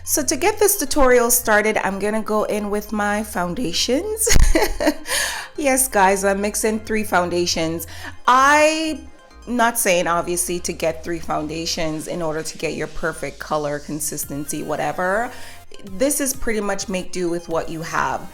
So to get this tutorial started, I'm gonna go in with my foundations. Yes, guys, I'm mixing 3 foundations. I'm not saying obviously to get 3 foundations in order to get your perfect color consistency, whatever. This is pretty much make do with what you have.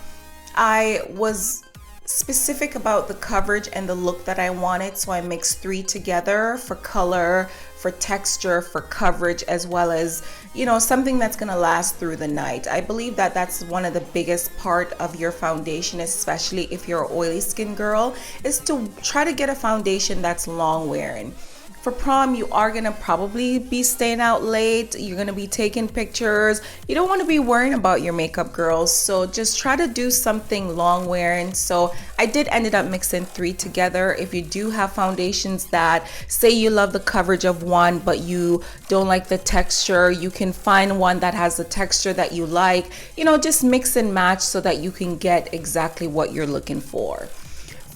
I was specific about the coverage and the look that I wanted, so I mixed 3 together for color, for texture, for coverage, as well as, you know, something that's gonna last through the night. I believe that that's one of the biggest part of your foundation, especially if you're an oily skin girl, is to try to get a foundation that's long wearing. For prom, you are gonna probably be staying out late. You're gonna be taking pictures. You don't wanna be worrying about your makeup, girls. So just try to do something long wearing. So I did ended up mixing 3 together. If you do have foundations that say you love the coverage of one, but you don't like the texture, you can find one that has the texture that you like. You know, just mix and match so that you can get exactly what you're looking for.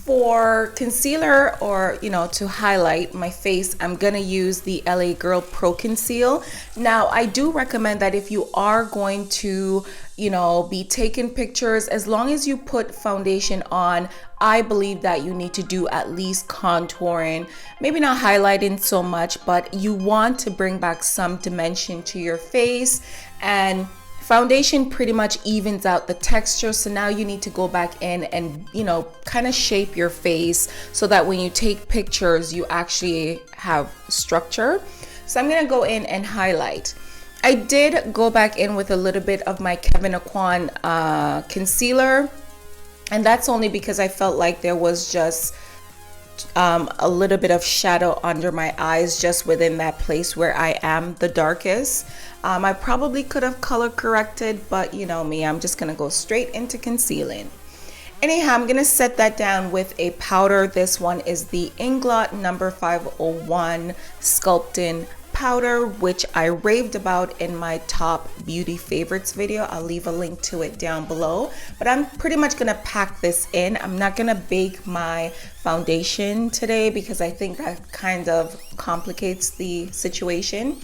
For concealer, or you know, to highlight my face, I'm gonna use the LA Girl Pro Conceal. Now I do recommend that if you are going to, you know, be taking pictures, as long as you put foundation on, I believe that you need to do at least contouring, maybe not highlighting so much, but you want to bring back some dimension to your face, and foundation pretty much evens out the texture. So now you need to go back in and, you know, kind of shape your face so that when you take pictures, you actually have structure. So I'm gonna go in and highlight. I did go back in with a little bit of my Kevyn Aucoin concealer, and that's only because I felt like there was just a little bit of shadow under my eyes, just within that place where I am the darkest. I probably could have color corrected, but you know me, I'm just gonna go straight into concealing. Anyhow, I'm gonna set that down with a powder. This one is the Ingot number 501 Sculpting powder, which I raved about in my top beauty favorites video. I'll leave a link to it down below, but I'm pretty much gonna pack this in. I'm not gonna bake my foundation today because I think that kind of complicates the situation,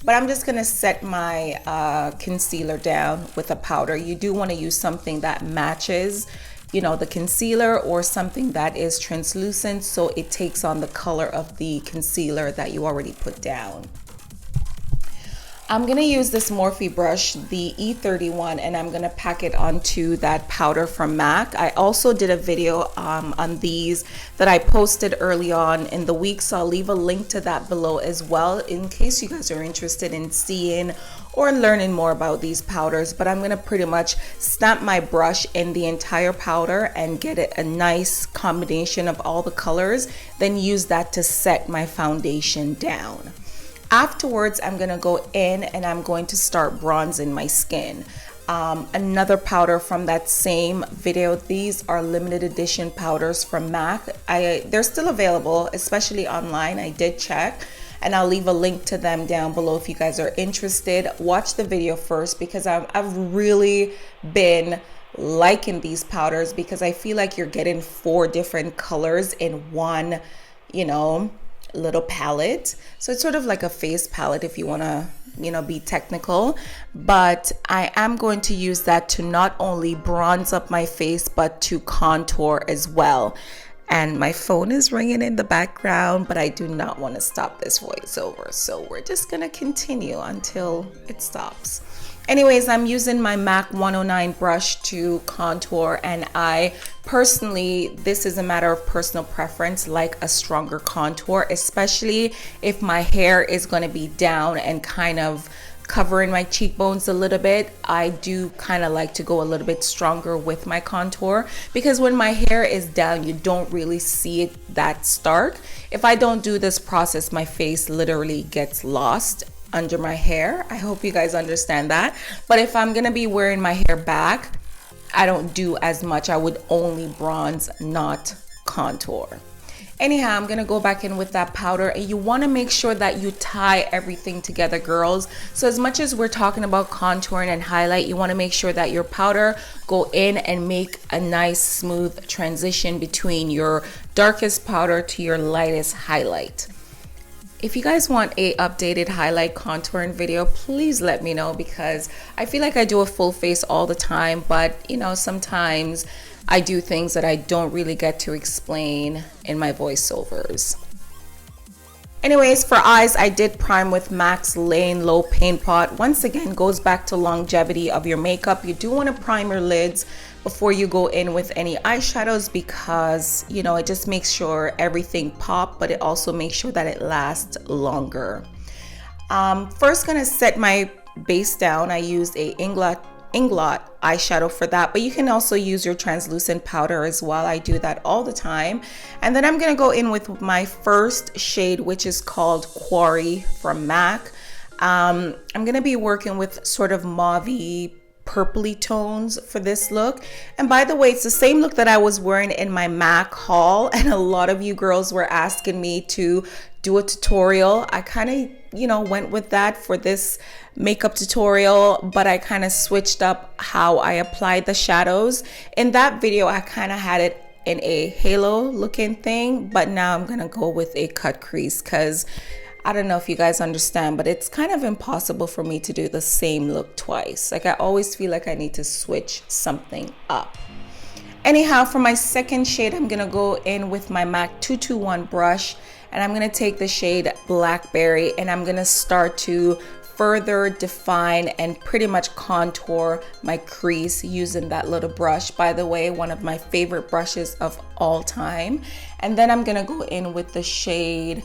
but I'm just gonna set my concealer down with a powder. You do want to use something that matches, you know, the concealer, or something that is translucent so it takes on the color of the concealer that you already put down. I'm gonna use this Morphe brush, the E31, and I'm gonna pack it onto that powder from MAC. I also did a video on these that I posted early on in the week, so I'll leave a link to that below as well in case you guys are interested in seeing or learning more about these powders. But I'm gonna pretty much stamp my brush in the entire powder and get it a nice combination of all the colors, then use that to set my foundation down. Afterwards, I'm gonna go in and I'm going to start bronzing my skin. Another powder from that same video. These are limited edition powders from MAC. They're still available, especially online. I did check, and I'll leave a link to them down below if you guys are interested. Watch the video first because I've really been liking these powders because I feel like you're getting 4 different colors in one, you know, little palette. So it's sort of like a face palette if you want to, you know, be technical, but I am going to use that to not only bronze up my face but to contour as well. And my phone is ringing in the background, but I do not want to stop this voiceover, so we're just gonna continue until it stops. Anyways, I'm using my MAC 109 brush to contour, and I personally, this is a matter of personal preference, like a stronger contour, especially if my hair is going to be down and kind of covering my cheekbones a little bit. I do kind of like to go a little bit stronger with my contour because when my hair is down, you don't really see it that stark. If I don't do this process, my face literally gets lost under my hair. I hope you guys understand that. But if I'm gonna be wearing my hair back, I don't do as much. I would only bronze, not contour. Anyhow, I'm gonna go back in with that powder, and you wanna make sure that you tie everything together, girls. So as much as we're talking about contouring and highlight, you wanna make sure that your powder go in and make a nice smooth transition between your darkest powder to your lightest highlight. If you guys want a updated highlight contouring video, please let me know, because I feel like I do a full face all the time, but you know, sometimes I do things that I don't really get to explain in my voiceovers. Anyways, for eyes, I did prime with MAC's Lane Low Paint Pot. Once again, goes back to longevity of your makeup. You do want to prime your lids before you go in with any eyeshadows, because you know, it just makes sure everything pop, but it also makes sure that it lasts longer. First gonna set my base down. I used a Ingot eyeshadow for that, but you can also use your translucent powder as well. I do that all the time. And then I'm gonna go in with my first shade, which is called Quarry from MAC. I'm gonna be working with sort of mauve-y purpley tones for this look. And by the way, it's the same look that I was wearing in my MAC haul, and a lot of you girls were asking me to do a tutorial. I kind of, you know, went with that for this makeup tutorial, but I kind of switched up how I applied the shadows. In that video, I kind of had it in a halo looking thing, but now I'm gonna go with a cut crease, because I don't know if you guys understand, but it's kind of impossible for me to do the same look twice. Like, I always feel like I need to switch something up. Anyhow, for my second shade, I'm gonna go in with my MAC 221 brush, and I'm gonna take the shade Blackberry, and I'm gonna start to further define and pretty much contour my crease using that little brush. By the way, one of my favorite brushes of all time. And then I'm gonna go in with the shade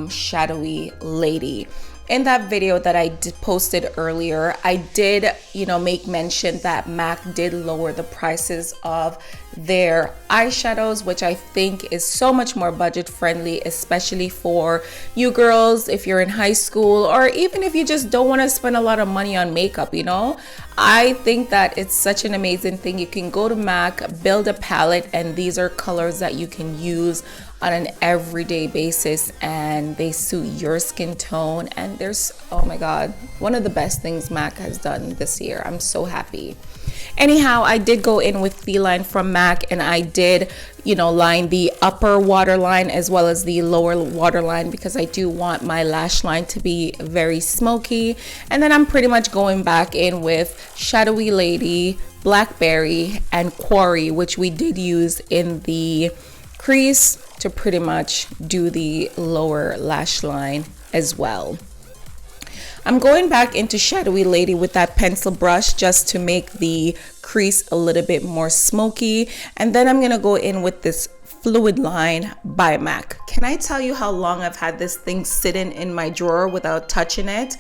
Shadowy Lady. In that video that I posted earlier, I did, you know, make mention that MAC did lower the prices of their eyeshadows, which I think is so much more budget friendly, especially for you girls if you're in high school, or even if you just don't want to spend a lot of money on makeup, you know. I think that it's such an amazing thing. You can go to MAC, build a palette, and these are colors that you can use on an everyday basis, and they suit your skin tone. And there's, oh my god, one of the best things MAC has done this year. I'm so happy. Anyhow, I did go in with Feline from MAC, and I did, you know, line the upper waterline as well as the lower waterline, because I do want my lash line to be very smoky. And then I'm pretty much going back in with Shadowy Lady, Blackberry, and Quarry, which we did use in the crease to pretty much do the lower lash line as well. I'm going back into Shadowy Lady with that pencil brush just to make the crease a little bit more smoky. And then I'm gonna go in with this Fluidline by MAC. Can I tell you how long I've had this thing sitting in my drawer without touching it?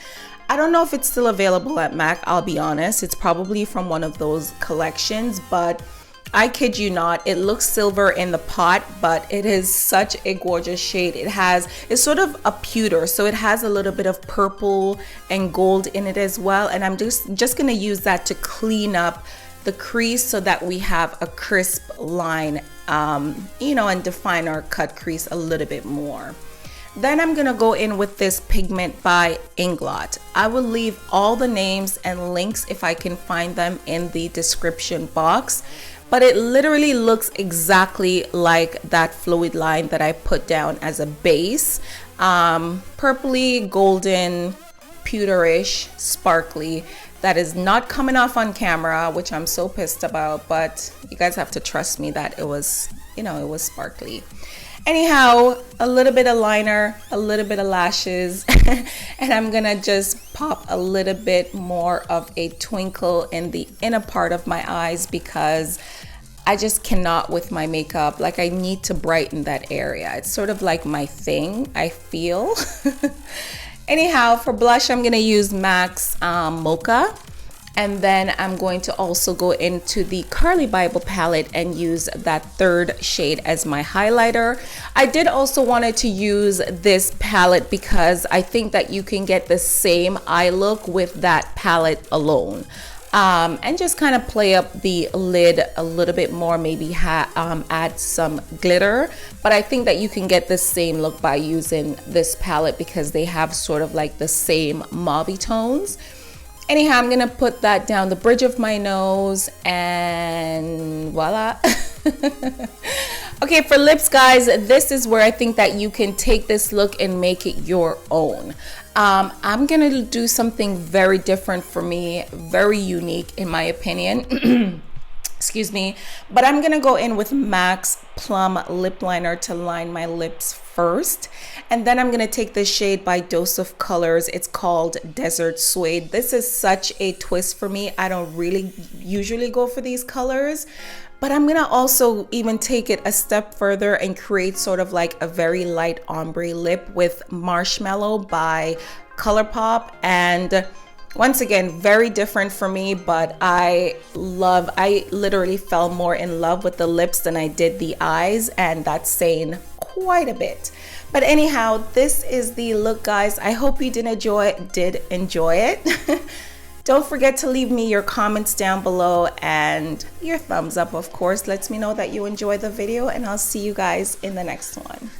I don't know if it's still available at MAC, I'll be honest. It's probably from one of those collections, but I kid you not, it looks silver in the pot, but it is such a gorgeous shade. It's sort of a pewter, so it has a little bit of purple and gold in it as well. And I'm just gonna use that to clean up the crease so that we have a crisp line, you know, and define our cut crease a little bit more. Then I'm gonna go in with this pigment by Ingot. I will leave all the names and links if I can find them in the description box. But it literally looks exactly like that Fluidline that I put down as a base. Purpley, golden, pewterish, sparkly. That is not coming off on camera, which I'm so pissed about, but you guys have to trust me that it was, you know, it was sparkly. Anyhow, a little bit of liner, a little bit of lashes, and I'm gonna just pop a little bit more of a twinkle in the inner part of my eyes, because I just cannot with my makeup. Like, I need to brighten that area. It's sort of like my thing, I feel. Anyhow, for blush, I'm gonna use MAC's Mocha. And then I'm going to also go into the Carli Bybel palette and use that third shade as my highlighter. I did also wanted to use this palette because I think that you can get the same eye look with that palette alone. and just kind of play up the lid a little bit more, maybe add some glitter. But I think that you can get the same look by using this palette because they have sort of like the same mauve tones. Anyhow, I'm gonna put that down the bridge of my nose and voila. Okay, for lips, guys, this is where I think that you can take this look and make it your own. I'm gonna do something very different for me, very unique in my opinion. Excuse me, but I'm gonna go in with MAC's Plum lip liner to line my lips first, and then I'm gonna take this shade by Dose of Colors. It's called Desert Suede. This is such a twist for me. I don't really usually go for these colors, but I'm gonna also even take it a step further and create sort of like a very light ombre lip with Marshmallow by ColourPop. And once again, very different for me, but I literally fell more in love with the lips than I did the eyes, and that's saying quite a bit. But anyhow, this is the look, guys. I hope you did enjoy it. Don't forget to leave me your comments down below and your thumbs up, of course. Lets me know that you enjoyed the video, and I'll see you guys in the next one.